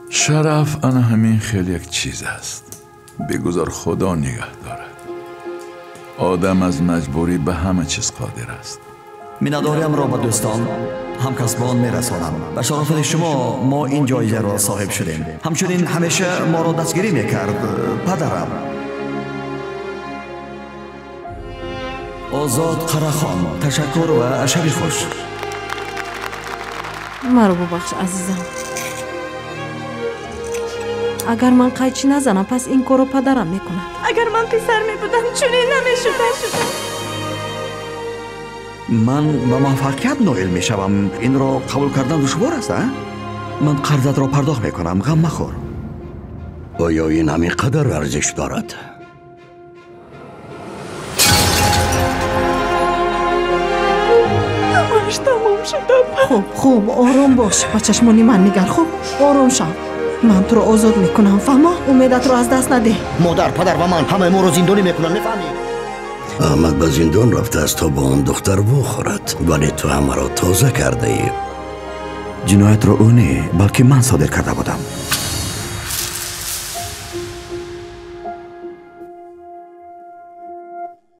شرف انا همین خیلی یک چیز است. بگذار خدا نگه دارد. آدم از مجبوری به همه چیز قادر است. مینداریم را به دوستان همکسبان میرسانم. به شرافت شما ما این جایزه را صاحب شدیم. همچنین همیشه ما را دستگیری میکرد پدرم. آزاد قراخان، تشکر و شب خوش. مرا ببخش عزیزم. اگر من قیچی نزنم پس این کارو پدرم میکند. اگر من پسر میبودم چنین نمیشدم. من به موفقیت نائل میشوم. این را قبول کردن دشوار است. من قرضت را پرداخت میکنم، غم مخور. آیا این همینقدر ارزش دارد؟ همش تمام شدم. خوب آرام باش. با چشمانی من نگر. خوب آرام شو. من تو رو آزاد میکنم. فهمه؟ امیدت رو از دست نده. مادر، پدر و من همه ما رو زندانی میکنن. میفهمی؟ احمد به زندان رفته است تا با آن دختر بخورد، ولی تو همه را تازه کرده ای. جنایت را او نه بلکه من صادر کرده بودم.